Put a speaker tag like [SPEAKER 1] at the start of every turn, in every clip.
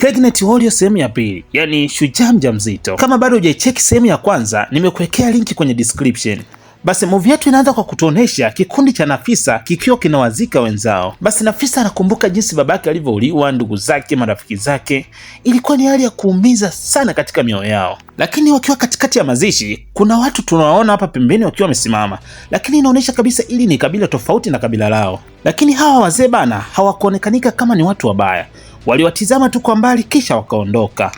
[SPEAKER 1] Pregnant Warrior sehemu ya pili, yani shujaa mjamzito. Kama bado hujaicheki sehemu ya kwanza, nimekuwekea linki kwenye description. Basi movie yetu inaanza kwa kutuonesha kikundi cha Nafisa kikiwa kinawazika wenzao. Basi Nafisa anakumbuka jinsi babake alivyouliwa, ndugu zake, marafiki zake. Ilikuwa ni hali ya kuumiza sana katika mioyo yao. Lakini wakiwa katikati ya mazishi, kuna watu tunawaona hapa pembeni wakiwa wamesimama, lakini inaonyesha kabisa ili ni kabila tofauti na kabila lao. Lakini hawa wazee bana hawakuonekanika kama ni watu wabaya. Waliwatizama tu kwa mbali kisha wakaondoka.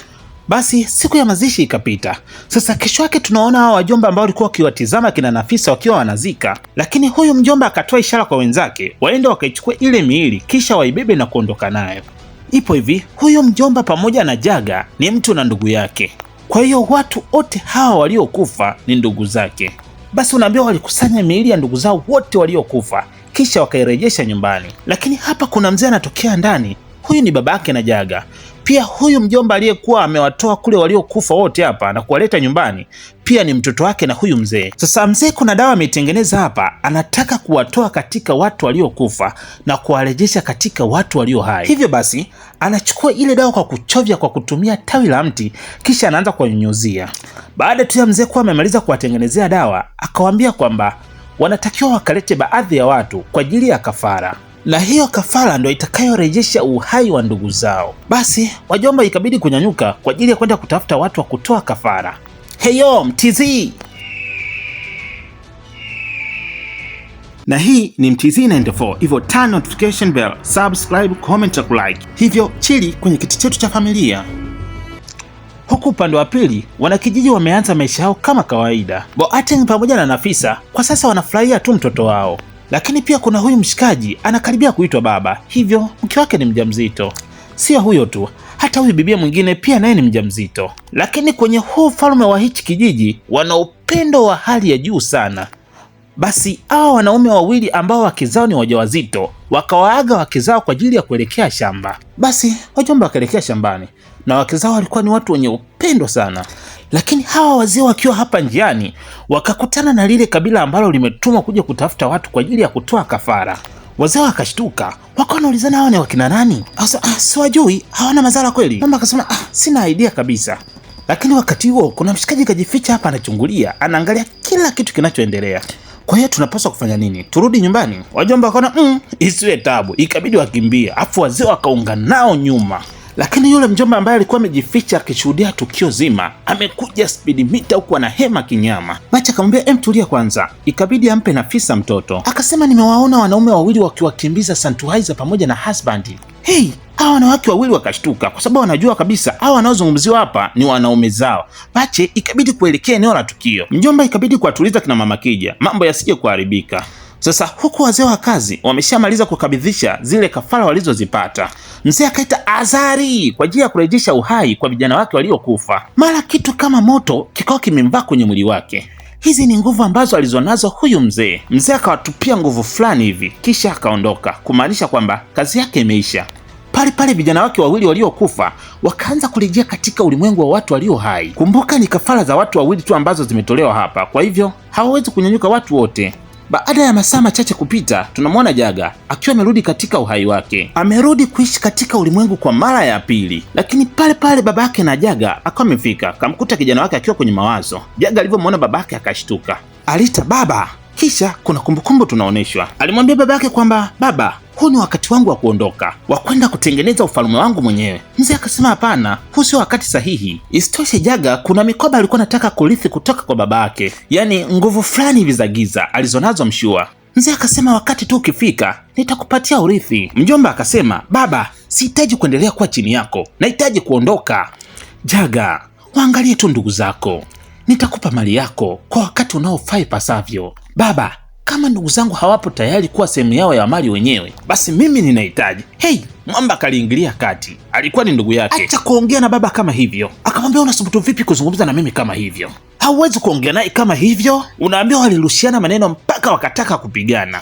[SPEAKER 1] Basi siku ya mazishi ikapita. Sasa kesho yake tunaona hawa wajomba ambao walikuwa wakiwatizama kina Nafisa wakiwa wanazika, lakini huyu mjomba akatoa ishara kwa wenzake waende wakaichukue ile miili kisha waibebe na kuondoka nayo. Ipo hivi, huyu mjomba pamoja na Jaga ni mtu na ndugu yake, kwa hiyo watu wote hawa waliokufa ni ndugu zake. Basi unaambiwa walikusanya miili ya ndugu zao wote waliokufa kisha wakairejesha nyumbani. Lakini hapa kuna mzee anatokea ndani. Huyu ni babake na Jaga. Pia huyu mjomba aliyekuwa amewatoa kule waliokufa wote hapa na kuwaleta nyumbani pia ni mtoto wake na huyu mzee. Sasa mzee kuna dawa ameitengeneza hapa, anataka kuwatoa katika watu waliokufa na kuwarejesha katika watu walio hai. Hivyo basi anachukua ile dawa kwa kuchovya kwa kutumia tawi la mti kisha anaanza kuwanyunyuzia. Baada tu ya mzee kuwa amemaliza kuwatengenezea dawa, akawaambia kwamba wanatakiwa wakalete baadhi ya watu kwa ajili ya kafara, na hiyo kafara ndio itakayorejesha uhai wa ndugu zao. Basi wajomba ikabidi kunyanyuka kwa ajili ya kwenda kutafuta watu wa kutoa kafara. Heyo MTZ! Na hii ni MTZ 94, hivyo turn notification bell, subscribe, comment na like. Hivyo chili kwenye kiti chetu cha familia. Huku upande wa pili, wanakijiji wameanza maisha yao kama kawaida. Boateng pamoja na Nafisa kwa sasa wanafurahia tu mtoto wao. Lakini pia kuna huyu mshikaji anakaribia kuitwa baba, hivyo mke wake ni mjamzito. Sio huyo tu, hata huyu bibia mwingine pia naye ni mjamzito. Lakini kwenye huu ufalme wa hichi kijiji wana upendo wa hali ya juu sana. Basi hawa wanaume wawili ambao wake zao ni wajawazito wakawaaga wake zao kwa ajili ya kuelekea shamba. Basi wajomba wakaelekea shambani na wake zao walikuwa ni watu wenye upendo sana. Lakini hawa wazee wakiwa hapa njiani wakakutana na lile kabila ambalo limetumwa kuja kutafuta watu kwa ajili ya kutoa kafara. Wazee wakashtuka, wakawa wanaulizana hawa ni wakina nani? Siwajui, hawana madhara kweli? Mama akasema sina idea kabisa. Lakini wakati huo kuna mshikaji kajificha hapa anachungulia, anaangalia kila kitu kinachoendelea. Kwa hiyo tunapaswa kufanya nini? Turudi nyumbani? Wajomba wakaona isiwe tabu, ikabidi wakimbia, afu wazee wakaungana nao nyuma. Lakini yule mjomba ambaye alikuwa amejificha akishuhudia tukio zima amekuja speed meter huku ana hema kinyama. Bacha akamwambia tulia kwanza, ikabidi ampe Nafisa mtoto. Akasema nimewaona wanaume wawili wakiwakimbiza Santuhaiza pamoja na husband. Hey, hawa wanawake wawili wakashtuka kwa sababu wanajua kabisa hawa wanaozungumziwa hapa ni wanaume zao. Bache ikabidi kuelekea eneo la tukio. Mjomba ikabidi kuwatuliza kina mama Kija, mambo yasije kuharibika. Sasa huku wazee wa kazi wameshamaliza kukabidhisha zile kafara walizozipata, mzee akaita azari kwa ajili ya kurejesha uhai kwa vijana wake waliokufa. Mara kitu kama moto kikao kimemvaa kwenye mwili wake. Hizi ni nguvu ambazo alizonazo huyu mzee. Mzee akawatupia nguvu fulani hivi kisha akaondoka, kumaanisha kwamba kazi yake imeisha. Pale pale vijana wake wawili waliokufa wakaanza kurejea katika ulimwengu wa watu walio hai. Kumbuka ni kafara za watu wawili tu ambazo zimetolewa hapa, kwa hivyo hawawezi kunyanyuka watu wote. Baada ya masaa machache kupita, tunamwona Jaga akiwa amerudi katika uhai wake. Amerudi kuishi katika ulimwengu kwa mara ya pili. Lakini pale pale babake na Jaga akawa amefika, kamkuta kijana wake akiwa kwenye mawazo. Jaga alivyomwona babake akashtuka. Aliita baba. Kisha kuna kumbukumbu tunaoneshwa. Alimwambia babake kwamba baba, huu ni wakati wangu wa kuondoka, wa kwenda kutengeneza ufalme wangu mwenyewe. Mzee akasema hapana, huu sio wakati sahihi. Isitoshe Jaga kuna mikoba alikuwa anataka kurithi kutoka kwa babake, yaani nguvu fulani hivi za giza alizonazo mshua. Mzee akasema wakati tu ukifika nitakupatia urithi. Mjomba akasema baba, sihitaji kuendelea kuwa chini yako, nahitaji kuondoka. Jaga, waangalie tu ndugu zako, nitakupa mali yako kwa wakati unaofaa ipasavyo. Baba, kama ndugu zangu hawapo tayari kuwa sehemu yao ya mali wenyewe, basi mimi ninahitaji. Hey, mwamba kaliingilia kati. Alikuwa ni ndugu yake. Acha kuongea na baba kama hivyo. Akamwambia unasubutu vipi kuzungumza na mimi kama hivyo? Hauwezi kuongea naye kama hivyo. Unaambiwa walirushiana maneno mpaka wakataka kupigana.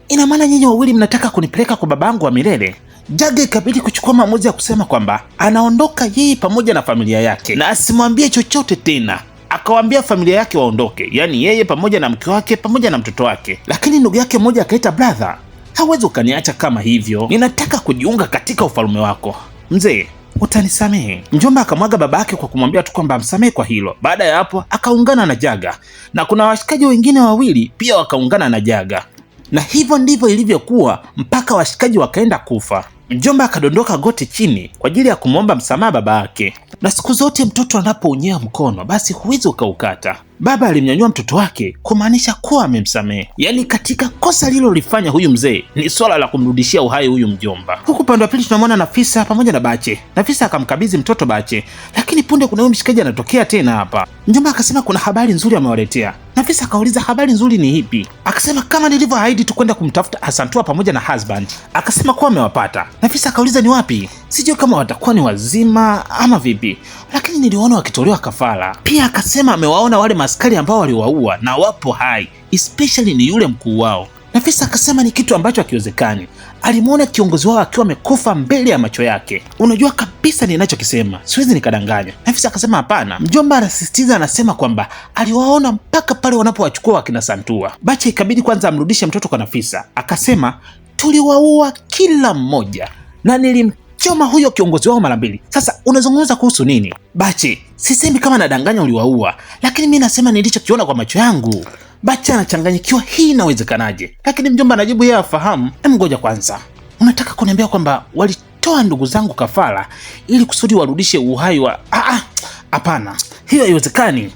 [SPEAKER 1] Ina maana nyinyi wawili mnataka kunipeleka kwa babangu wa milele? Jaga ikabidi kuchukua maamuzi ya kusema kwamba anaondoka yeye pamoja na familia yake na asimwambie chochote tena. Akawaambia familia yake waondoke, yani yeye pamoja na mke wake pamoja na mtoto wake. Lakini ndugu yake mmoja akaita brother, hawezi ukaniacha kama hivyo, ninataka kujiunga katika ufalme wako. Mzee, utanisamehe. Mjomba akamwaga baba yake kwa kumwambia tu kwamba amsamehe kwa hilo. Baada ya hapo akaungana na Jaga, na kuna washikaji wengine wawili pia wakaungana na Jaga, na hivyo ndivyo ilivyokuwa mpaka washikaji wakaenda kufa. Mjomba akadondoka goti chini kwa ajili ya kumwomba msamaha baba yake, na siku zote mtoto anapounyea mkono basi huwezi ukaukata. Baba alimnyanyua mtoto wake kumaanisha kuwa amemsamehe. Yaani katika kosa lilolifanya huyu mzee ni swala la kumrudishia uhai huyu mjomba. Huku upande wa pili tunamwona Nafisa pamoja na Bache. Nafisa akamkabidhi mtoto Bache, lakini punde kuna huyu mshikaji anatokea tena hapa. Mjomba akasema kuna habari nzuri amewaletea. Nafisa akauliza habari nzuri ni ipi? Akasema kama nilivyoahidi tu kwenda kumtafuta Asantua pamoja na husband. Akasema kuwa amewapata. Nafisa akauliza ni wapi? Sijui kama watakuwa ni wazima ama vipi, lakini niliwaona wakitolewa kafara. Pia akasema amewaona wale maskari ambao waliwaua na wapo hai, especially ni yule mkuu wao. Nafisa akasema ni kitu ambacho hakiwezekani. Alimuona kiongozi wao akiwa amekufa mbele ya macho yake. Unajua kabisa ninachokisema, siwezi nikadanganya. Nafisa akasema hapana. Mjomba anasisitiza, anasema kwamba aliwaona mpaka pale wanapowachukua wakina Santua. Bache ikabidi kwanza amrudishe mtoto kwa Nafisa. Akasema tuliwaua kila mmoja na nilimchoma huyo kiongozi wao mara mbili. Sasa unazungumza kuhusu nini? Bache, sisemi kama nadanganya uliwaua, lakini mimi nasema nilichokiona kwa macho yangu. Bache anachanganyikiwa, hii inawezekanaje? Lakini mjomba anajibu yeye afahamu. Ngoja kwanza, unataka kuniambia kwamba walitoa ndugu zangu kafara ili kusudi warudishe uhai wa... Hapana, hiyo haiwezekani.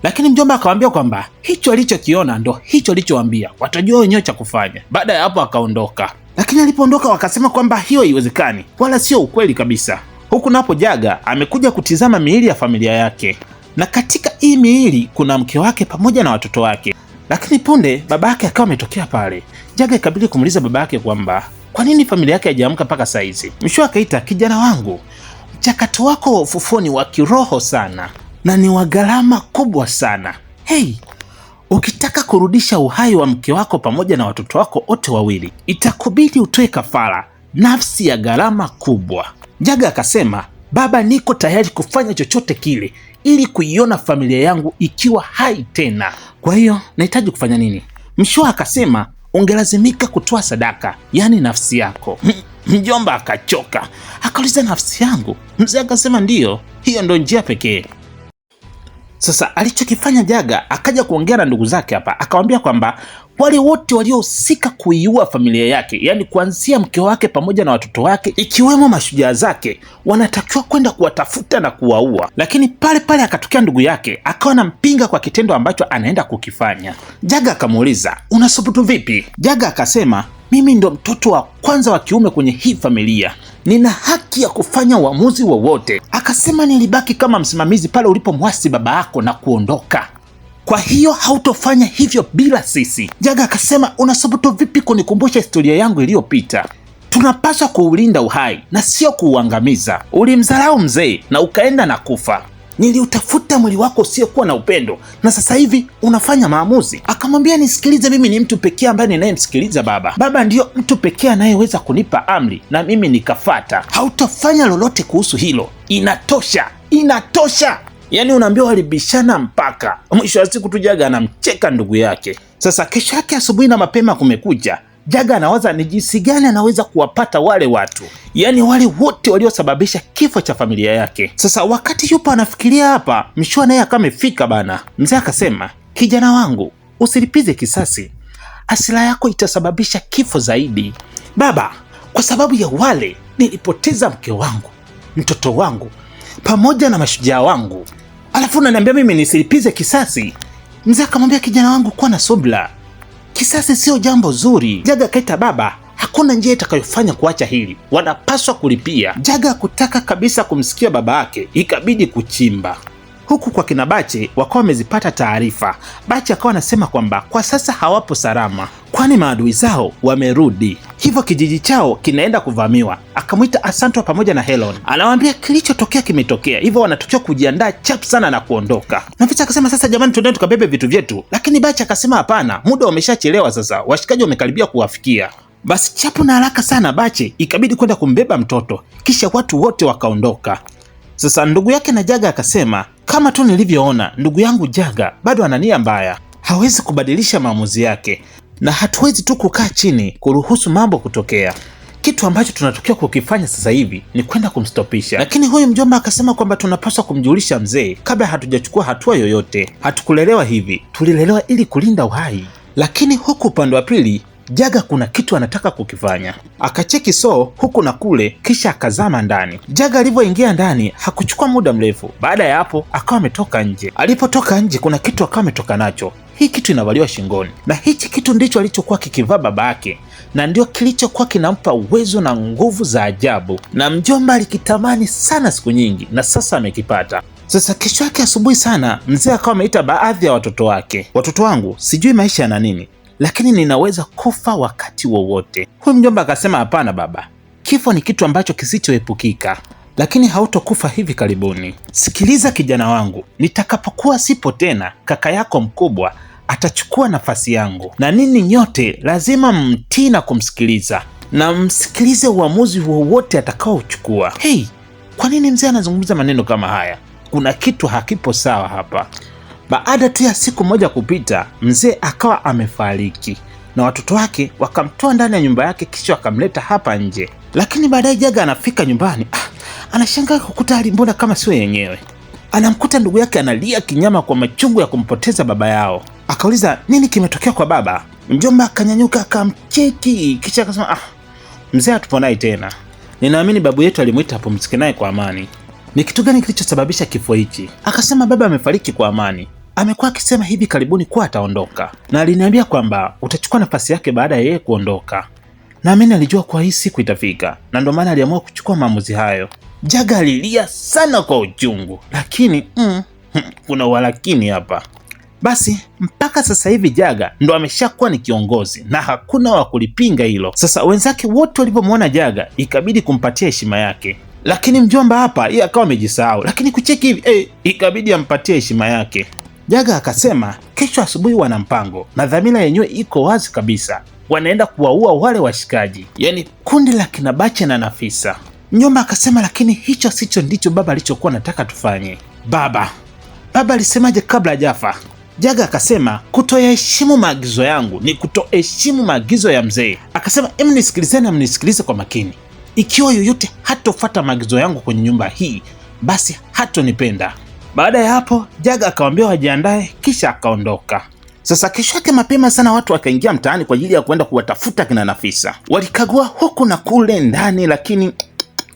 [SPEAKER 1] Lakini mjomba akamwambia kwamba hicho alichokiona ndo hicho alichowaambia, watajua wenyewe cha kufanya. Baada ya hapo akaondoka. Lakini alipoondoka wakasema kwamba hiyo haiwezekani, wala sio ukweli kabisa. Huku napo Jaga amekuja kutizama miili ya familia yake, na katika hii miili kuna mke wake pamoja na watoto wake. Lakini punde baba yake akawa ametokea pale. Jaga ikabidi kumuuliza baba yake kwamba kwa nini familia yake haijaamka mpaka saizi. Mwisho akaita, kijana wangu, mchakato wako wa ufufuo ni wa kiroho sana na ni wa gharama kubwa sana. Hey, ukitaka kurudisha uhai wa mke wako pamoja na watoto wako wote wawili, itakubidi utoe kafara, nafsi ya gharama kubwa. Jaga akasema, baba, niko tayari kufanya chochote kile ili kuiona familia yangu ikiwa hai tena. Kwa hiyo nahitaji kufanya nini? Mshua akasema, ungelazimika kutoa sadaka, yani nafsi yako. Mjomba akachoka, akauliza nafsi yangu? Mzee akasema ndiyo, hiyo ndo njia pekee. Sasa alichokifanya Jaga, akaja kuongea na ndugu zake hapa, akawambia kwamba wale wote waliohusika kuiua familia yake, yani kuanzia mke wake pamoja na watoto wake, ikiwemo mashujaa zake, wanatakiwa kwenda kuwatafuta na kuwaua. Lakini pale pale akatokea ndugu yake, akawa anampinga kwa kitendo ambacho anaenda kukifanya. Jaga akamuuliza, unasubutu vipi? Jaga akasema, mimi ndo mtoto wa kwanza wa kiume kwenye hii familia, nina haki ya kufanya uamuzi wowote. Akasema, nilibaki kama msimamizi pale ulipomwasi baba yako na kuondoka, kwa hiyo hautofanya hivyo bila sisi. Jaga akasema, unasubutu vipi kunikumbusha historia yangu iliyopita? Tunapaswa kuulinda uhai na sio kuuangamiza. Ulimdharau mzee na ukaenda na kufa. Niliutafuta mwili wako usiokuwa na upendo na sasa hivi unafanya maamuzi. Akamwambia, nisikilize, mimi ni mtu pekee ambaye ninayemsikiliza baba. Baba ndiyo mtu pekee anayeweza kunipa amri na mimi nikafata. Hautafanya lolote kuhusu hilo. Inatosha, inatosha. Yaani unaambiwa walibishana mpaka mwisho wa siku tu Jaga anamcheka ndugu yake. Sasa kesho yake asubuhi na mapema kumekucha, Jaga anawaza ni jinsi gani anaweza kuwapata wale watu, yaani wale wote waliosababisha kifo cha familia yake. Sasa wakati yupo anafikiria hapa, Mshua naye akawa amefika bana. Mzee akasema, kijana wangu, usilipize kisasi, hasira yako itasababisha kifo zaidi. Baba, kwa sababu ya wale nilipoteza mke wangu, mtoto wangu pamoja na mashujaa wangu, alafu unaniambia mimi nisilipize kisasi? Mzee akamwambia, kijana wangu, kuwa na subira, kisasi sio jambo zuri. Jaga akaita, baba, hakuna njia itakayofanya kuacha hili, wanapaswa kulipia. Jaga kutaka kabisa kumsikia baba yake, ikabidi kuchimba. Huku kwa kina Bache wakawa wamezipata taarifa. Bache akawa anasema kwamba kwa sasa hawapo salama, kwani maadui zao wamerudi, hivyo kijiji chao kinaenda kuvamiwa. Akamwita Asantua pamoja na Helon, anawaambia kilichotokea kimetokea, hivyo wanatakiwa kujiandaa chap sana na kuondoka. Nafisa akasema, sasa jamani, tuendeni tukabebe vitu vyetu. Lakini Bache akasema hapana, muda umeshachelewa, sasa washikaji wamekaribia kuwafikia. Basi chapu na haraka sana Bache ikabidi kwenda kumbeba mtoto, kisha watu wote wakaondoka. Sasa ndugu yake na Jaga akasema, kama tu nilivyoona, ndugu yangu Jaga bado ana nia mbaya, hawezi kubadilisha maamuzi yake, na hatuwezi tu kukaa chini kuruhusu mambo kutokea. kitu ambacho tunatakiwa kukifanya sasa hivi ni kwenda kumstopisha. Lakini huyu mjomba akasema kwamba tunapaswa kumjulisha mzee kabla hatujachukua hatua yoyote. Hatukulelewa hivi, tulilelewa ili kulinda uhai. Lakini huku upande wa pili Jaga kuna kitu anataka kukifanya. Akacheki soo huku na kule, kisha akazama ndani. Jaga alivyoingia ndani hakuchukua muda mrefu. Baada ya hapo akawa ametoka nje. Alipotoka nje kuna kitu akawa ametoka nacho. Hii kitu inavaliwa shingoni, na hichi kitu ndicho alichokuwa kikivaa baba yake, na ndio kilichokuwa kinampa uwezo na nguvu za ajabu, na mjomba alikitamani sana siku nyingi, na sasa amekipata. Sasa kesho yake asubuhi sana, mzee akawa ameita baadhi ya watoto wake. Watoto wangu, sijui maisha yana nini, lakini ninaweza kufa wakati wowote. Huyu mjomba akasema, hapana baba, kifo ni kitu ambacho kisichoepukika, lakini hautokufa hivi karibuni. Sikiliza kijana wangu, nitakapokuwa sipo tena, kaka yako mkubwa atachukua nafasi yangu, na nini nyote lazima mtii na kumsikiliza, na msikilize uamuzi wowote atakaochukua. Hey, kwa nini mzee anazungumza maneno kama haya? Kuna kitu hakipo sawa hapa. Baada tu ya siku moja kupita, mzee akawa amefariki na watoto wake wakamtoa ndani ya nyumba yake, kisha wakamleta hapa nje. Lakini baadaye Jaga anafika nyumbani, anashangaa kukuta hali mbona kama sio yenyewe. Anamkuta ndugu yake analia kinyama kwa machungu ya kumpoteza baba yao. Akauliza nini kimetokea kwa baba. Mjomba akanyanyuka akamcheki, kisha akasema, mzee hatupo naye tena, ninaamini babu yetu alimwita apumzike naye kwa amani. Ni kitu gani kilichosababisha kifo hichi? Akasema baba amefariki kwa amani, amekuwa akisema hivi karibuni kuwa ataondoka, na aliniambia kwamba utachukua nafasi yake baada ya yeye kuondoka. Naamini alijua kuwa hii siku itafika, na ndio maana aliamua kuchukua maamuzi hayo. Jaga alilia sana kwa uchungu, lakini kuna walakini hapa. Basi mpaka sasa hivi Jaga ndo ameshakuwa ni kiongozi na hakuna wa kulipinga hilo. Sasa wenzake wote walipomwona Jaga ikabidi kumpatia heshima yake, lakini mjomba hapa yeye akawa amejisahau, lakini kucheki hivi ikabidi ampatie heshima yake. Jaga akasema kesho asubuhi wana mpango, na dhamira yenyewe iko wazi kabisa, wanaenda kuwaua wale washikaji, yani kundi la kina Bache na Nafisa. Mjomba akasema lakini hicho sicho ndicho baba alichokuwa nataka tufanye. Baba alisemaje kabla hajafa? Jaga akasema kutoheshimu maagizo yangu ni kutoheshimu maagizo ya mzee. Akasema nisikilizeni, mnisikilize kwa makini. Ikiwa yoyote hatofuata maagizo yangu kwenye nyumba hii, basi hatonipenda. Baada ya hapo Jaga akawaambia wajiandae, kisha akaondoka. Sasa kesho yake mapema sana watu wakaingia mtaani kwa ajili ya kwenda kuwatafuta kina Nafisa. Walikagua huku na kule ndani, lakini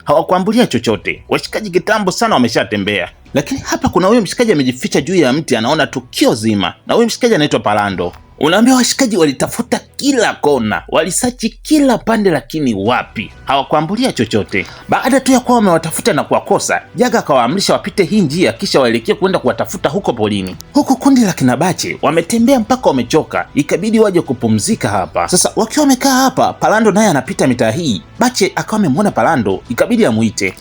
[SPEAKER 1] hawakuambulia chochote. Washikaji kitambo sana wameshatembea. Lakini hapa kuna huyo mshikaji amejificha juu ya mti, anaona tukio zima, na huyo mshikaji anaitwa Palando. Unaambia washikaji walitafuta kila kona, walisachi kila pande, lakini wapi, hawakuambulia chochote. Baada tu ya kuwa wamewatafuta na kuwakosa, Jaga akawaamrisha wapite hii njia, kisha waelekea kwenda kuwatafuta huko polini. Huku kundi la kina Bache wametembea mpaka wamechoka, ikabidi waje kupumzika hapa. Sasa wakiwa wamekaa hapa, Palando naye anapita mitaa hii. Bache akawa amemwona Palando, ikabidi amuite.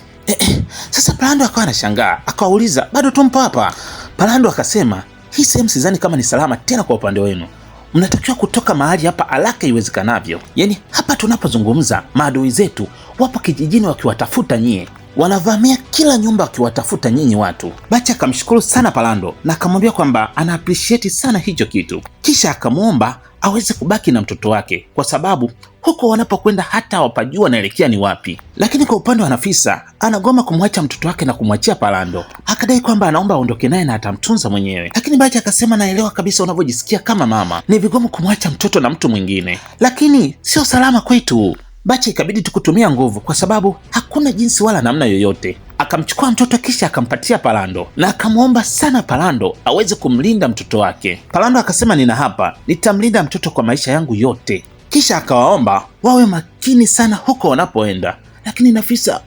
[SPEAKER 1] Sasa Palando akawa anashangaa, akawauliza bado tumpo hapa? Palando akasema hii sehemu sidhani kama ni salama tena kwa upande wenu, mnatakiwa kutoka mahali hapa haraka iwezekanavyo. Yani hapa tunapozungumza maadui zetu wapo kijijini wakiwatafuta nyie, wanavamia kila nyumba wakiwatafuta nyinyi watu. Bache akamshukuru sana Palando na akamwambia kwamba ana appreciate sana hicho kitu, kisha akamwomba aweze kubaki na mtoto wake kwa sababu huko wanapokwenda hata hawapajua naelekea ni wapi. Lakini kwa upande wa Nafisa anagoma kumwacha mtoto wake na kumwachia Palando, akadai kwamba anaomba aondoke naye na atamtunza mwenyewe. Lakini Bache akasema naelewa kabisa unavyojisikia kama mama, ni vigumu kumwacha mtoto na mtu mwingine, lakini sio salama kwetu. Bache ikabidi tukutumia nguvu kwa sababu hakuna jinsi wala namna yoyote. Akamchukua mtoto kisha akampatia Palando na akamwomba sana Palando aweze kumlinda mtoto wake. Palando akasema nina hapa, nitamlinda mtoto kwa maisha yangu yote. Kisha akawaomba wawe makini sana huko wanapoenda, lakini Nafisa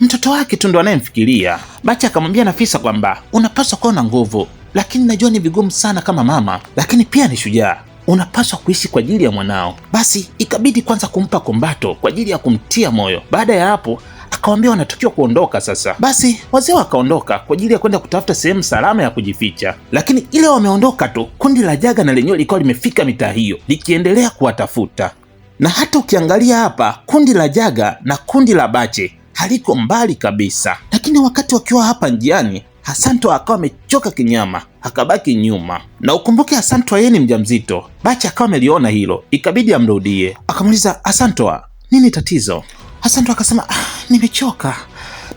[SPEAKER 1] mtoto wake tu ndo anayemfikiria. Bache akamwambia Nafisa kwamba unapaswa kuwa na nguvu, lakini najua ni vigumu sana kama mama, lakini pia ni shujaa, unapaswa kuishi kwa ajili ya mwanao. Basi ikabidi kwanza kumpa kombato kwa ajili ya kumtia moyo. Baada ya hapo akawaambia wanatakiwa kuondoka sasa. Basi wazee wakaondoka kwa ajili ya kwenda kutafuta sehemu salama ya kujificha, lakini ile wameondoka tu, kundi la Jaga na lenyewe lilikuwa limefika mitaa hiyo likiendelea kuwatafuta. Na hata ukiangalia hapa kundi la Jaga na kundi la Bache haliko mbali kabisa, lakini wakati wakiwa hapa njiani Hasanto akawa amechoka kinyama, akabaki nyuma. Na ukumbuke Hasanto yeye ni mjamzito. Bache akawa ameliona hilo, ikabidi amrudie. Akamuuliza, Hasanto, nini tatizo? Hasantu akasema, nimechoka,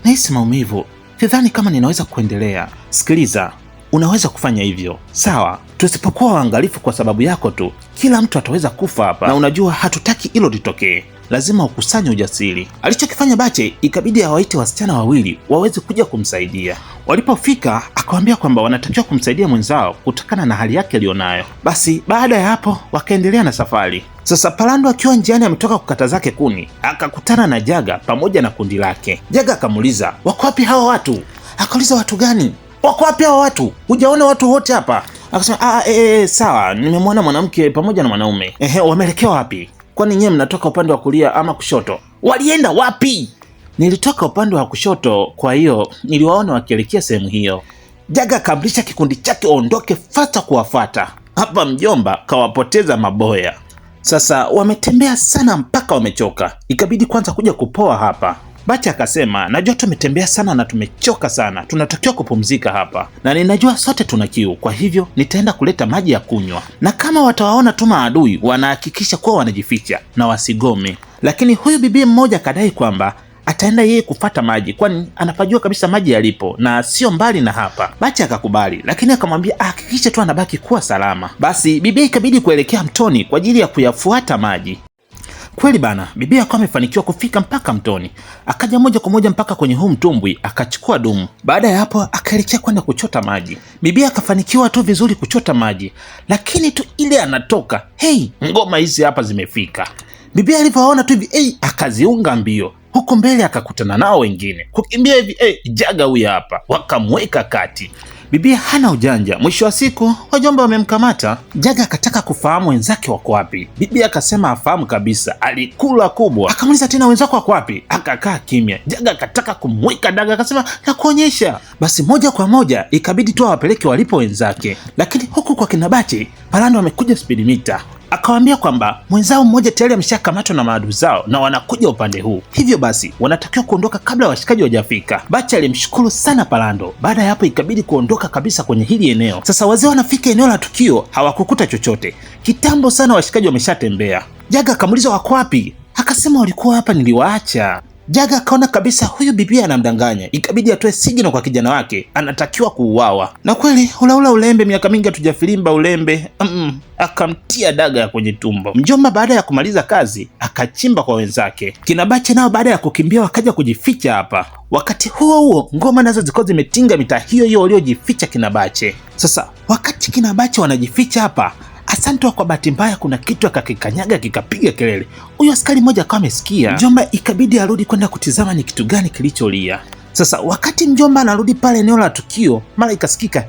[SPEAKER 1] nahisi maumivu, sidhani kama ninaweza kuendelea. Sikiliza, unaweza kufanya hivyo, sawa? Tusipokuwa waangalifu kwa sababu yako tu, kila mtu ataweza kufa hapa, na unajua hatutaki hilo litokee. Lazima ukusanye ujasiri. Alichokifanya Bache, ikabidi awaite wasichana wawili waweze kuja kumsaidia. Walipofika akawaambia kwamba wanatakiwa kumsaidia mwenzao kutokana na hali yake aliyonayo. Basi baada ya hapo wakaendelea na safari. Sasa Palando akiwa njiani ametoka kukata zake kuni, akakutana na Jaga pamoja na kundi lake. Jaga akamuuliza, wako wapi hawa watu? Akauliza, watu gani? Wako wapi hawa watu? Hujaona watu wote hapa? Akasema, sawa, nimemwona mwanamke pamoja na mwanaume. Wameelekea wapi? Kwani nyewe mnatoka upande wa kulia ama kushoto? Walienda wapi? Nilitoka upande wa kushoto, kwa hiyo niliwaona wakielekea sehemu hiyo. Jaga akaamrisha kikundi chake waondoke fata kuwafuata. Hapa mjomba kawapoteza maboya. Sasa wametembea sana mpaka wamechoka, ikabidi kwanza kuja kupoa hapa. Bache akasema, najua tumetembea sana na tumechoka sana, tunatakiwa kupumzika hapa, na ninajua sote tuna kiu, kwa hivyo nitaenda kuleta maji ya kunywa, na kama watawaona tu maadui wanahakikisha kuwa wanajificha na wasigome. Lakini huyu bibi mmoja kadai kwamba ataenda yeye kufata maji, kwani anapajua kabisa maji yalipo na sio mbali na hapa. Bache akakubali, lakini akamwambia hakikisha tu anabaki kuwa salama. Basi bibi ikabidi kuelekea mtoni kwa ajili ya kuyafuata maji. Kweli bana, bibi akawa amefanikiwa kufika mpaka mtoni. Akaja moja kwa moja mpaka kwenye huu mtumbwi, akachukua dumu. Baada ya hapo akaelekea kwenda kuchota maji. Bibi akafanikiwa tu vizuri kuchota maji, lakini tu ile anatoka, ngoma hizi hapa zimefika. Bibi alivyoona tu hivi, akaziunga mbio. Huko mbele akakutana nao wengine. Kukimbia hivi, Jaga huyu hapa, wakamweka kati. Bibi hana ujanja. Mwisho wa siku wajomba wamemkamata. Jaga akataka kufahamu wenzake wako wapi. Bibi akasema afahamu kabisa, alikula kubwa. Akamuuliza tena, wenzako wako wapi? Akakaa kimya. Jaga akataka kumweka daga, akasema nakuonyesha. Basi moja kwa moja ikabidi tu awapeleke walipo wenzake. Lakini huku kwa kina Bache, Palando amekuja speed meter. Akawaambia kwamba mwenzao mmoja tayari ameshakamatwa na maadui zao na wanakuja upande huu, hivyo basi wanatakiwa kuondoka kabla washikaji wajafika. Bache alimshukuru sana Palando. Baada ya hapo ikabidi kuondoka kabisa kwenye hili eneo. Sasa wazee wanafika eneo la tukio, hawakukuta chochote. Kitambo sana washikaji wameshatembea. Jaga akamuuliza wako wapi? Akasema walikuwa hapa, niliwaacha. Jaga akaona kabisa huyu bibi anamdanganya, ikabidi atoe signo kwa kijana wake, anatakiwa kuuawa. Na kweli ulaula ulembe, miaka mingi hatujafilimba ulembe. Akamtia daga kwenye tumbo. Mjomba baada ya kumaliza kazi akachimba kwa wenzake. Kina Bache nao baada ya kukimbia wakaja kujificha hapa. Wakati huo huo ngoma nazo zilikuwa zimetinga mitaa hiyo hiyo waliojificha kina Bache. Sasa wakati kina Bache wanajificha hapa, Hasantu kwa bahati mbaya kuna kitu akakikanyaga kikapiga kelele. Huyo askari mmoja akawa amesikia. Mjomba ikabidi arudi kwenda kutizama ni kitu gani kilicholia. Sasa wakati mjomba anarudi pale eneo la tukio, mara ikasikika,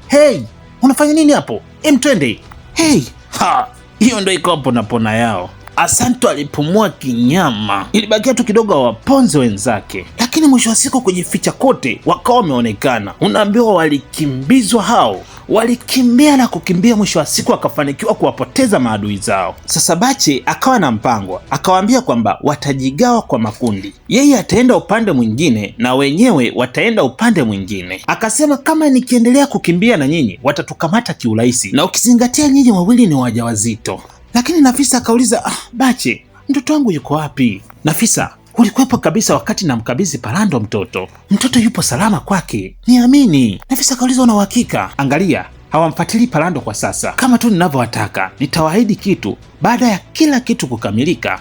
[SPEAKER 1] unafanya nini hapo? Twende. Hiyo ndio ikawa pona yao. Hasantu alipumua kinyama. Ilibakia tu kidogo awaponze wenzake, lakini mwisho wa siku kujificha kote wakawa wameonekana. Unaambiwa walikimbizwa hao. Walikimbia na kukimbia, mwisho wa siku akafanikiwa kuwapoteza maadui zao. Sasa Bache akawa na mpango, akawaambia kwamba watajigawa kwa makundi. Yeye ataenda upande mwingine na wenyewe wataenda upande mwingine. Akasema kama nikiendelea kukimbia na nyinyi watatukamata kiurahisi, na ukizingatia nyinyi wawili ni wajawazito. Lakini Nafisa akauliza, Bache, mtoto wangu yuko wapi? Nafisa, ulikuwepo kabisa wakati namkabidhi Palando mtoto. Mtoto yupo salama kwake, niamini. Nafisa akauliza, una uhakika? Angalia, hawamfuatilii Palando kwa sasa. Kama tu ninavyowataka, nitawaahidi kitu. Baada ya kila kitu kukamilika,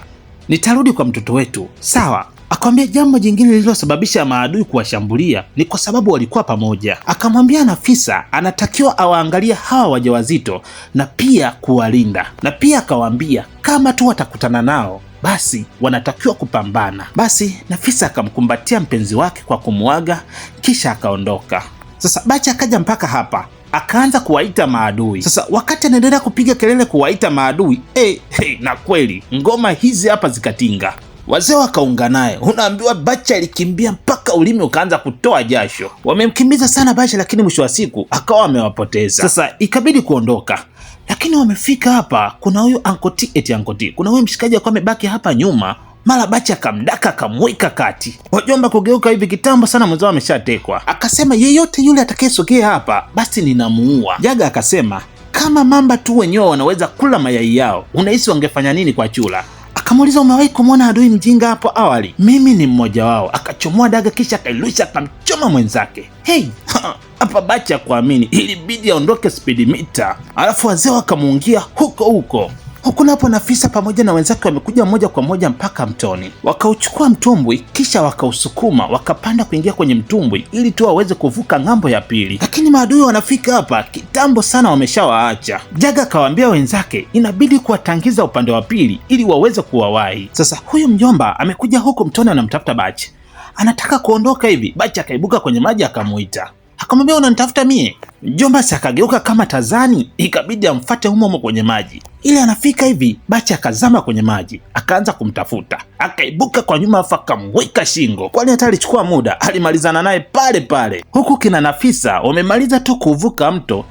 [SPEAKER 1] nitarudi kwa mtoto wetu, sawa? Akamwambia jambo jingine lililosababisha maadui kuwashambulia ni kwa sababu walikuwa pamoja. Akamwambia Nafisa anatakiwa awaangalia hawa wajawazito na pia kuwalinda, na pia akawaambia kama tu watakutana nao basi wanatakiwa kupambana. Basi Nafisa akamkumbatia mpenzi wake kwa kumuaga, kisha akaondoka. Sasa Bache akaja mpaka hapa, akaanza kuwaita maadui. Sasa wakati anaendelea kupiga kelele kuwaita maadui, na kweli ngoma hizi hapa zikatinga. Wazee wakaunga naye. Unaambiwa Bache alikimbia mpaka ulimi ukaanza kutoa jasho. Wamemkimbiza sana Bache, lakini mwisho wa siku akawa amewapoteza. Sasa ikabidi kuondoka. Lakini wamefika hapa, kuna huyu Ankoti, kuna huyu mshikaji akawa amebaki hapa nyuma. Mara Bache akamdaka akamweka kati. Wajomba kugeuka hivi kitambo sana mwenzao ameshatekwa. Akasema yeyote yule atakayesogea hapa basi ninamuua. Jaga akasema kama mamba tu wenyewe wanaweza kula mayai yao, unahisi wangefanya nini kwa chula? Akamuuliza, umewahi kumwona adui mjinga hapo awali? Mimi ni mmoja wao. Akachomoa daga kisha akairusha akamchoma mwenzake. Hey, hapa Bacha kuamini, ilibidi aondoke speed meter, alafu wazee wakamuungia huko huko. Huku napo Nafisa pamoja na wenzake wamekuja moja kwa moja mpaka mtoni. Wakauchukua mtumbwi kisha wakausukuma wakapanda kuingia kwenye mtumbwi ili tu waweze kuvuka ng'ambo ya pili. Lakini maadui wanafika hapa kitambo sana, wameshawaacha. Jaga akawaambia wenzake inabidi kuwatangiza upande wa pili ili waweze kuwawahi. Sasa huyu mjomba amekuja huko mtoni anamtafuta Bacha. Anataka kuondoka hivi, Bacha akaibuka kwenye maji akamuita. Akamwambia, unanitafuta mie? Mjomba si akageuka kama Tazani, ikabidi amfuate humo kwenye maji. Ile anafika hivi, Bacha akazama kwenye maji, akaanza kumtafuta. Akaibuka kwa nyuma afa akamweka shingo. Kwani hata alichukua muda, alimalizana naye pale pale. Huku kina Nafisa wamemaliza tu kuvuka mto,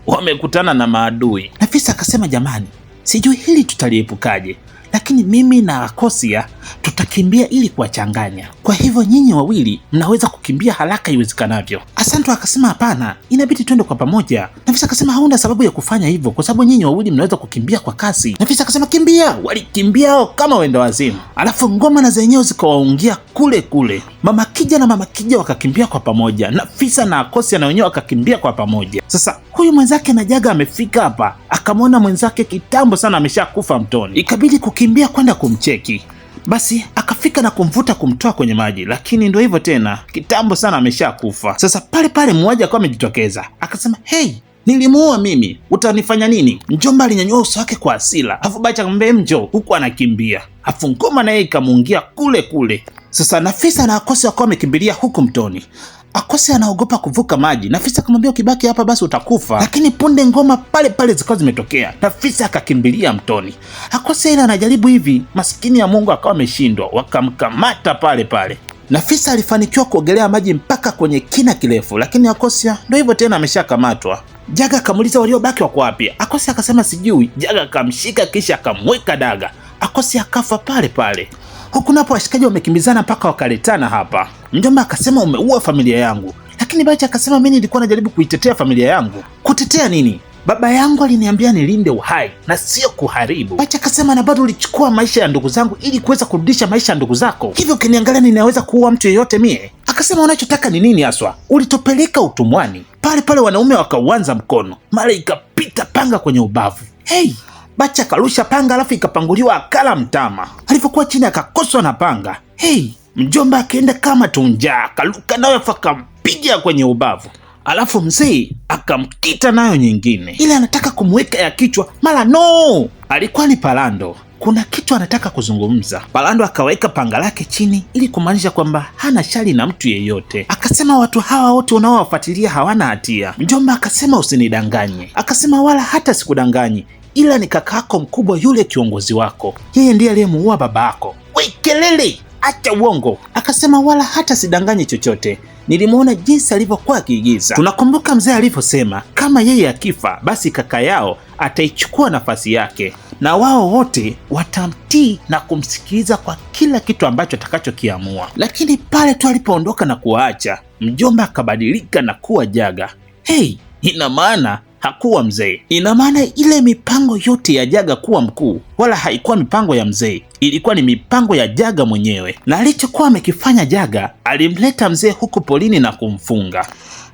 [SPEAKER 1] wamekutana na maadui. Nafisa akasema, jamani, sijui hili tutaliepukaje, lakini mimi na Akosia tutakimbia ili kuwachanganya. Kwa hivyo nyinyi wawili mnaweza kukimbia haraka iwezekanavyo. Asanto akasema, hapana, inabidi twende kwa pamoja. Nafisa akasema, hauna sababu ya kufanya hivyo kwa sababu nyinyi wawili mnaweza kukimbia kwa kasi. Nafisa akasema, kimbia. Walikimbia hao kama wenda wazimu. Alafu ngoma na zenyewe zikawaungia kule kule. Mama Kija na Mama Kija wakakimbia kwa pamoja. Nafisa na Akosia na wenyewe wakakimbia kwa pamoja. Sasa huyu mwenzake na Jaga amefika hapa, akamwona mwenzake kitambo sana ameshakufa mtoni. Ikabidi kukimbia kwenda kumcheki. Basi akafika na kumvuta kumtoa kwenye maji, lakini ndio hivyo tena, kitambo sana ameshakufa. Sasa pale pale mmoja akawa amejitokeza akasema, hey, nilimuua mimi, utanifanya nini? Mjomba alinyanyua uso wake kwa hasira, afu Bacha akamwambia njoo, huku anakimbia. Afu ngoma na yeye ikamuungia kule kule. Sasa Nafisa na Akosia wakawa wamekimbilia huku mtoni. Akosia anaogopa kuvuka maji. Nafisa akamwambia, ukibaki hapa basi utakufa. Lakini punde ngoma pale pale zikawa zimetokea. Nafisa akakimbilia mtoni. Akosia ile anajaribu hivi, maskini ya Mungu akawa ameshindwa, wakamkamata pale pale. Nafisa alifanikiwa kuogelea maji mpaka kwenye kina kirefu, lakini Akosia ndio hivyo tena ameshakamatwa. Jaga akamuuliza waliobaki wako wapi? Akosia akasema sijui. Jaga akamshika kisha akamweka daga. Akosia akafa pale pale. Huku napo washikaji wamekimbizana mpaka wakaletana hapa. Mjomba akasema, umeua familia yangu. Lakini Bacha akasema, mimi nilikuwa najaribu kuitetea familia yangu. Kutetea nini? Baba yangu aliniambia nilinde uhai na sio kuharibu. Bacha akasema, na bado ulichukua maisha ya ndugu zangu ili kuweza kurudisha maisha ya ndugu zako. Hivyo ukiniangalia ninaweza kuua mtu yeyote mie? Akasema, unachotaka ni nini haswa? Ulitopeleka utumwani. Pale pale wanaume wakauanza mkono. Mara ikapita panga kwenye ubavu. Hey! Bacha akarusha panga alafu ikapanguliwa akala mtama. Alipokuwa chini akakoswa na panga. Hey! Mjomba akaenda kama tunja, akaluka nayo akampiga kwenye ubavu. Alafu mzee akamkita nayo nyingine. Ile anataka kumweka ya kichwa, mara no! Alikuwa ni Palando. Kuna kitu anataka kuzungumza. Palando akaweka panga lake chini ili kumaanisha kwamba hana shari na mtu yeyote. Akasema, watu hawa wote unaowafuatilia hawana hatia. Mjomba akasema, usinidanganye. Akasema, wala hata sikudanganyi, ila ni kakaako mkubwa yule kiongozi wako. Yeye ndiye aliyemuua babako. We kelele! Acha uongo. Akasema, wala hata sidanganyi chochote, nilimuona jinsi alivyokuwa akiigiza. Tunakumbuka mzee alivyosema kama yeye akifa basi kaka yao ataichukua nafasi yake na wao wote watamtii na kumsikiliza kwa kila kitu ambacho atakachokiamua. Lakini pale tu alipoondoka na kuwaacha, mjomba akabadilika na kuwa Jaga. Hey, ina maana hakuwa mzee. Ina maana ile mipango yote ya Jaga kuwa mkuu wala haikuwa mipango ya mzee, ilikuwa ni mipango ya Jaga mwenyewe. Na alichokuwa amekifanya Jaga, alimleta mzee huku polini na kumfunga.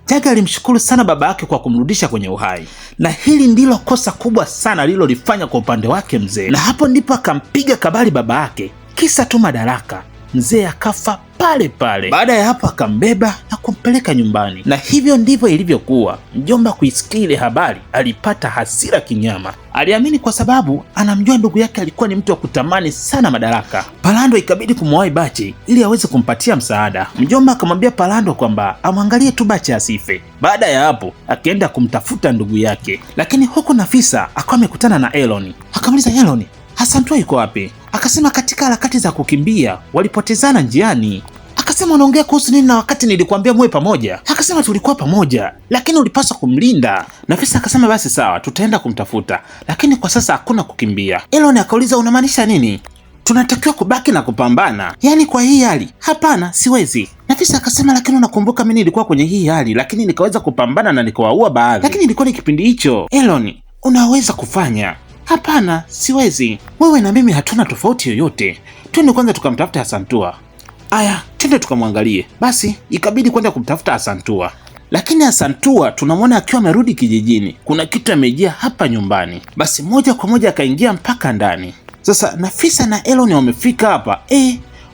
[SPEAKER 1] Jaga alimshukuru sana baba yake kwa kumrudisha kwenye uhai, na hili ndilo kosa kubwa sana alilolifanya kwa upande wake mzee. Na hapo ndipo akampiga kabali baba yake, kisa tu madaraka. Mzee akafa pale pale. Baada ya hapo akambeba na kumpeleka nyumbani. Na hivyo ndivyo ilivyokuwa. Mjomba kuisikia ile habari alipata hasira kinyama. Aliamini kwa sababu anamjua ndugu yake alikuwa ni mtu wa kutamani sana madaraka. Palando ikabidi kumwahi Bache ili aweze kumpatia msaada. Mjomba akamwambia Palando kwamba amwangalie tu Bache asife. Baada ya hapo akaenda kumtafuta ndugu yake. Lakini huku Nafisa akawa amekutana na Eloni. Akamuuliza, Eloni, Hasantua yuko wapi? Akasema katika harakati za kukimbia walipotezana njiani. Akasema, unaongea kuhusu nini na wakati nilikuambia muwe pamoja? Akasema, tulikuwa pamoja lakini ulipaswa kumlinda. Nafisa akasema, basi sawa, tutaenda kumtafuta, lakini kwa sasa hakuna kukimbia. Elon akauliza, unamaanisha nini? Tunatakiwa kubaki na kupambana, yaani kwa hii hali? Hapana, siwezi. Nafisa akasema, lakini unakumbuka mimi nilikuwa kwenye hii hali lakini nikaweza kupambana na nikawaua baadhi. Lakini ilikuwa ni kipindi hicho. Elon, unaweza kufanya hapana, siwezi. Wewe na mimi hatuna tofauti yoyote. Twende kwanza tukamtafuta Asantua. Aya, twende tukamwangalie. Basi ikabidi kwenda kumtafuta Asantua. Lakini Asantua tunamwona akiwa amerudi kijijini. Kuna kitu amejia hapa nyumbani. Basi moja kwa moja akaingia mpaka ndani. Sasa Nafisa na Eloni wamefika hapa.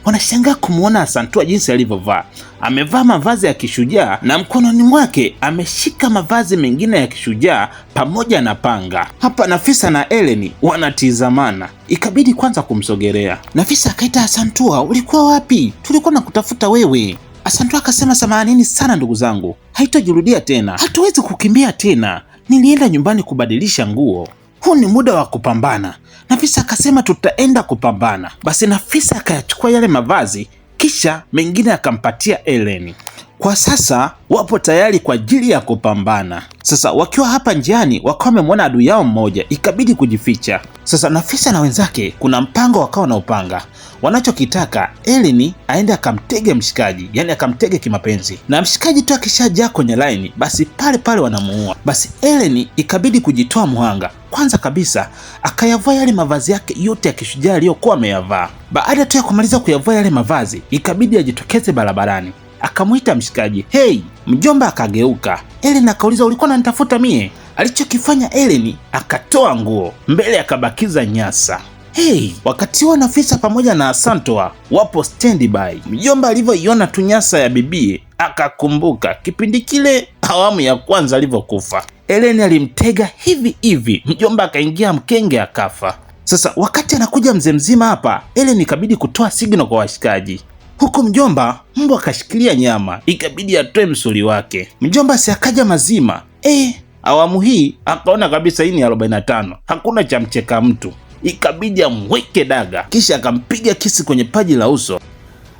[SPEAKER 1] Wanashangaa kumuona Asantua jinsi alivyovaa. Amevaa mavazi ya kishujaa na mkononi mwake ameshika mavazi mengine ya kishujaa pamoja na panga. Hapa Nafisa na Eleni wanatizamana. Ikabidi kwanza kumsogelea. Nafisa akaita Asantua, ulikuwa wapi? Tulikuwa nakutafuta wewe. Asantua akasema, samahanini sana ndugu zangu, haitojirudia tena, hatuwezi kukimbia tena, nilienda nyumbani kubadilisha nguo, huu ni muda wa kupambana. Nafisa akasema tutaenda kupambana. Basi Nafisa akayachukua yale mavazi kisha mengine akampatia Eleni. Kwa sasa wapo tayari kwa ajili ya kupambana. Sasa wakiwa hapa njiani wakawa wamemwona adui yao mmoja, ikabidi kujificha. Sasa Nafisa na wenzake kuna mpango wakawa na upanga. Wanachokitaka Eleni aende akamtege mshikaji, yani akamtege kimapenzi, na mshikaji tu akishajaa kwenye laini basi pale pale wanamuua. Basi Eleni ikabidi kujitoa muhanga. Kwanza kabisa akayavaa yale mavazi yake yote ya kishujaa aliyokuwa ameyavaa. Baada tu ya kumaliza kuyavaa yale mavazi ikabidi ajitokeze barabarani. Akamwita mshikaji, hey mjomba. Akageuka. Eleni akauliza, ulikuwa unanitafuta mie? Alichokifanya Eleni akatoa nguo mbele akabakiza nyasa. Hey, wakati huo Nafisa pamoja na Asantua wapo standby. Mjomba alivyoiona tu nyasa ya bibie akakumbuka kipindi kile awamu ya kwanza alivyokufa. Eleni alimtega hivi hivi, mjomba akaingia mkenge akafa. Sasa wakati anakuja mzee mzima hapa, Eleni ikabidi kutoa signal kwa washikaji. Huku mjomba mbwa akashikilia nyama, ikabidi atoe msuli wake. Mjomba si akaja mazima. Awamu hii akaona kabisa hii ni 45, hakuna cha mcheka mtu. Ikabidi amweke daga, kisha akampiga kisi kwenye paji la uso.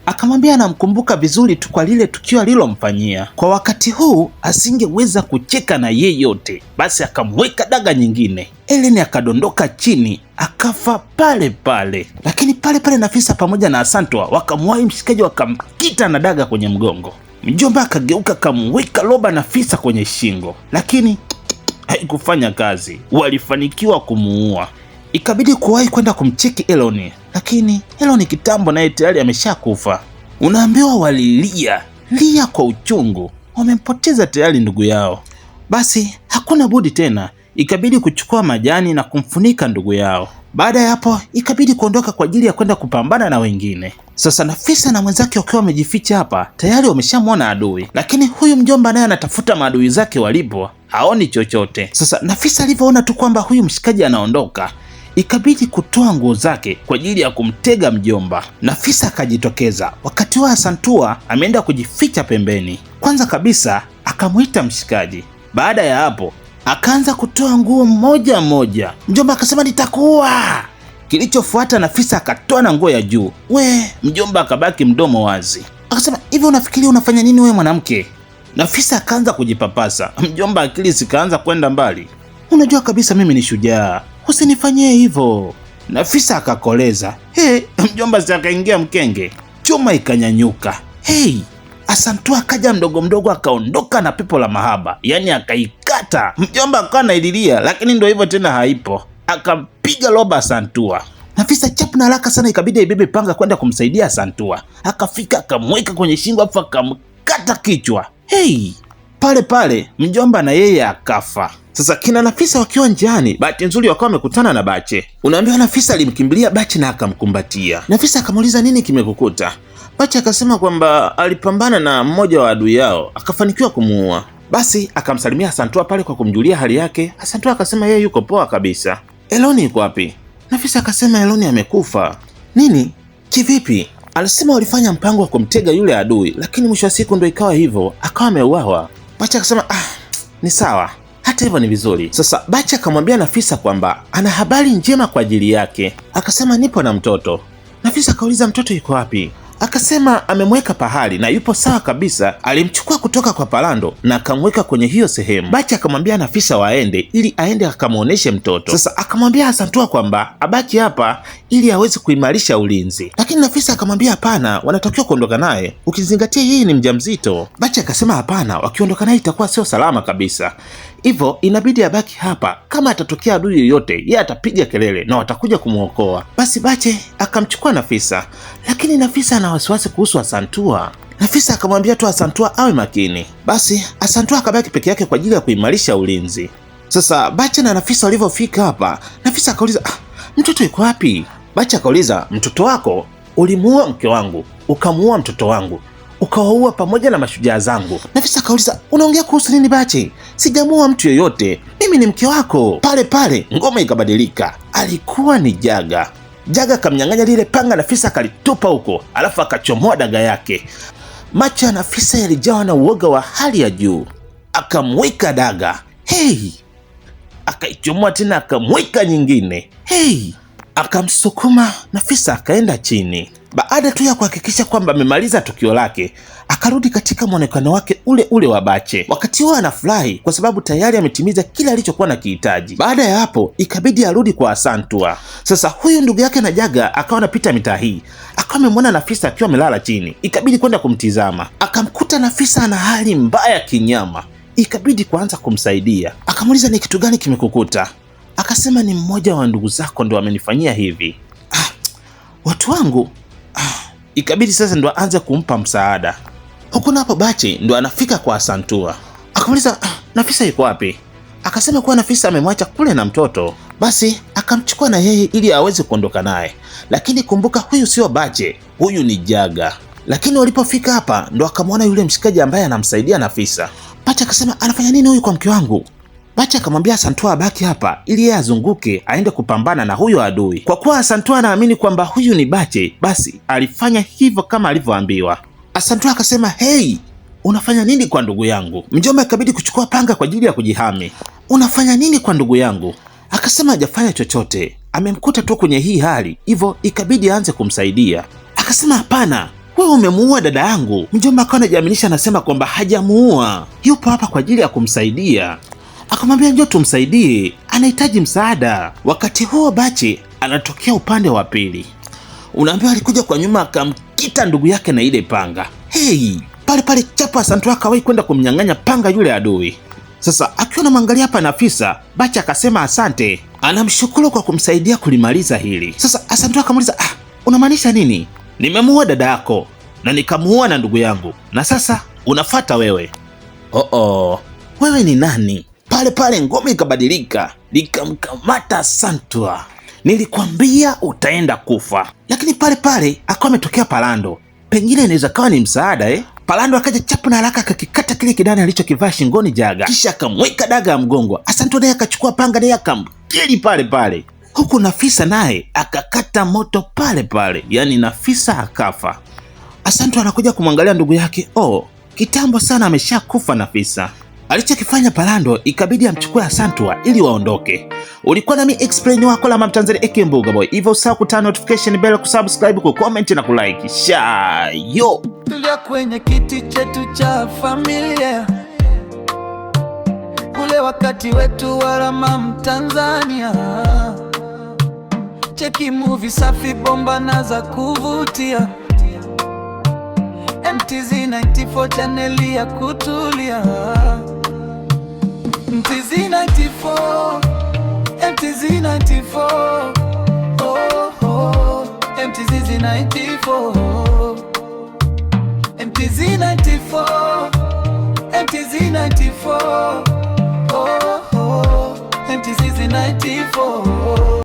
[SPEAKER 1] Akamwambia anamkumbuka vizuri tu kwa lile tukio alilomfanyia. Kwa wakati huu asingeweza kucheka na yeyote, basi akamweka daga nyingine. Eleni akadondoka chini akafa pale pale. Lakini pale pale Nafisa pamoja na Asantua wakamwahi mshikaji, wakamkita na daga kwenye mgongo. Mjomba akageuka akamweka roba Nafisa kwenye shingo, lakini haikufanya kazi. Walifanikiwa kumuua. Ikabidi kuwahi kwenda kumcheki Eloni, lakini Eloni kitambo naye tayari ameshakufa. Unaambiwa walilia kwa uchungu, wamempoteza tayari ndugu yao. Basi hakuna budi tena, ikabidi kuchukua majani na kumfunika ndugu yao. Baada ya hapo ikabidi kuondoka kwa ajili ya kwenda kupambana na wengine. Sasa Nafisa na mwenzake wakiwa wamejificha hapa, tayari wameshamwona adui, lakini huyu mjomba naye anatafuta maadui zake walipo, haoni chochote. Sasa Nafisa alivyoona tu kwamba huyu mshikaji anaondoka, ikabidi kutoa nguo zake kwa ajili ya kumtega mjomba. Nafisa akajitokeza. Wakati wa Asantua ameenda kujificha pembeni. Kwanza kabisa akamwita mshikaji. Baada ya hapo akaanza kutoa nguo moja moja. Mjomba akasema nitakuua. Kilichofuata Nafisa akatoa na nguo ya juu. Mjomba akabaki mdomo wazi. Akasema hivi unafikiria unafanya nini wewe mwanamke? Nafisa akaanza kujipapasa. Mjomba akili zikaanza kwenda mbali. Unajua kabisa mimi ni shujaa, usinifanyie hivyo. Nafisa akakoleza. Mjomba si akaingia mkenge, chuma ikanyanyuka. Asantua akaja mdogo mdogo akaondoka na pepo la mahaba, yani akaikata. Mjomba akawa anaililia, lakini ndio hivyo tena haipo. Akampiga roba Asantua. Nafisa chapu na haraka sana ikabidi aibebe panga kwenda kumsaidia Asantua. Akafika akamweka kwenye shingo afu akamkata kichwa. Pale pale mjomba na yeye akafa. Sasa kina Nafisa wakiwa njiani, bahati nzuri wakawa wamekutana na Bache. Unaambiwa Nafisa alimkimbilia Bache na akamkumbatia. Nafisa akamuuliza nini kimekukuta? Bache akasema kwamba alipambana na mmoja wa adui yao akafanikiwa kumuua. Basi akamsalimia Asantua pale kwa kumjulia hali yake. Asantua akasema yeye yuko poa kabisa. Eloni yuko wapi? Nafisa akasema Eloni amekufa. Nini? Kivipi? Alisema walifanya mpango wa kumtega yule adui, lakini mwisho wa siku ndo ikawa hivyo, akawa ameuawa. Bache akasema ni sawa, hata hivyo ni vizuri. Sasa Bache akamwambia Nafisa kwamba ana habari njema kwa ajili yake. Akasema nipo na mtoto. Nafisa akauliza mtoto yuko wapi? Akasema amemweka pahali na yupo sawa kabisa, alimchukua kutoka kwa Palando na akamweka kwenye hiyo sehemu. Bache akamwambia Nafisa waende ili aende akamuoneshe mtoto. Sasa akamwambia Asantua kwamba abaki hapa ili aweze kuimarisha ulinzi, lakini Nafisa akamwambia hapana, wanatakiwa kuondoka naye ukizingatia yeye ni mjamzito. Bache akasema hapana, wakiondoka naye itakuwa sio salama kabisa. hivyo inabidi abaki hapa. Kama atatokea adui yoyote, yeye atapiga kelele na watakuja kumwokoa. Basi Bache akamchukua Nafisa, lakini Nafisa ana wasiwasi kuhusu Asantua. Nafisa akamwambia tu Asantua awe makini. Basi Asantua akabaki peke yake kwa ajili ya kuimarisha ulinzi. Sasa Bache na Nafisa walivyofika hapa, Nafisa akauliza, mtoto yuko wapi? Bache akauliza, mtoto wako? Ulimuua mke wangu, ukamuua mtoto wangu, ukawaua pamoja na mashujaa zangu. Nafisa akauliza, unaongea kuhusu nini Bache? Sijamuua mtu yoyote, mimi ni mke wako. Pale pale ngoma ikabadilika, alikuwa ni Jaga. Jaga akamnyang'anya lile panga Nafisa akalitupa huko, alafu akachomoa daga yake. Macho ya Nafisa yalijawa na uoga wa hali ya juu. Akamwika daga, akaichomoa tena, akamwika nyingine, akamsukuma Nafisa akaenda chini. Baada tu ya kuhakikisha kwamba amemaliza tukio lake, akarudi katika mwonekano wake ule ule wa Bache. Wakati huo anafurahi kwa sababu tayari ametimiza kila alichokuwa na kihitaji. Baada ya hapo ikabidi arudi kwa Asantua. Sasa huyu ndugu yake na Jaga akawa anapita mitaa hii, akawa amemwona Nafisa akiwa amelala chini, ikabidi kwenda kumtizama. Akamkuta Nafisa ana hali mbaya kinyama, ikabidi kuanza kumsaidia. Akamuuliza, ni kitu gani kimekukuta? Akasema, ni mmoja wa ndugu zako ndo amenifanyia hivi. Watu wangu? Ikabidi sasa ndo aanze kumpa msaada. Huku napo Bache ndo anafika kwa Asantua. Akamuuliza, Nafisa yuko wapi? Akasema kuwa Nafisa amemwacha kule na mtoto. Basi akamchukua na yeye ili aweze kuondoka naye, lakini kumbuka huyu sio Bache, huyu ni Jaga. Lakini walipofika hapa ndo akamwona yule mshikaji ambaye anamsaidia Nafisa. Bache akasema, anafanya nini huyu kwa mke wangu? Bache akamwambia Asantua abaki hapa ili yeye azunguke aende kupambana na huyo adui. Kwa kuwa Asantua anaamini kwamba huyu ni Bache, basi alifanya hivyo kama alivyoambiwa. Asantua akasema, unafanya nini kwa ndugu yangu? Mjomba akabidi kuchukua panga kwa ajili ya kujihami. Unafanya nini kwa ndugu yangu? Akasema hajafanya chochote, amemkuta tu kwenye hii hali, hivyo ikabidi aanze kumsaidia. Akasema, hapana, wewe umemuua dada yangu. Mjomba akawa anajiaminisha, anasema kwamba hajamuua, yupo hapa kwa ajili ya kumsaidia. Akamwambia, njoo tumsaidie, anahitaji msaada. Wakati huo Bache anatokea upande wa pili. Unaambiwa alikuja kwa nyuma akamkita ndugu yake na ile panga. Pale pale chapa Asantua akawahi kwenda kumnyang'anya panga yule adui. Sasa akiwa anamwangalia hapa Nafisa, Bache akasema asante, anamshukuru kwa kumsaidia kulimaliza hili. Sasa Asantua akamuuliza, unamaanisha nini? Nimemuua dada yako na nikamuua na ndugu yangu, na sasa unafuata wewe. Wewe ni nani? Pale pale ngome ikabadilika, likamkamata Asantua. Nilikwambia utaenda kufa. Lakini pale pale akawa ametokea Palando, pengine inaweza kawa ni msaada. Palando akaja chapu na haraka akakikata kile kidani alichokivaa shingoni Jaga, kisha akamweka daga ya mgongo. Asantua naye akachukua panga naye akamkili pale pale, huku Nafisa naye akakata moto pale pale, yani Nafisa akafa. Asantua anakuja kumwangalia ndugu yake, kitambo sana ameshakufa Nafisa. Alichokifanya Palando ikabidi amchukue Asantua ili waondoke. Ulikuwa nami explain wako la Mtanzania AK Mbuga Boy. Hivyo usahau kuturn notification bell, kusubscribe, kucomment na kulike. Shayo.
[SPEAKER 2] Tulia kwenye kiti chetu cha familia, ule wakati wetu wa Mtanzania. Cheki movie safi, bomba na za kuvutia. MTZ 94 channel ya kutulia. MTZ 94, MTZ 94, MTZ 94, MTZ 94, MTZ 94, MTZ 94.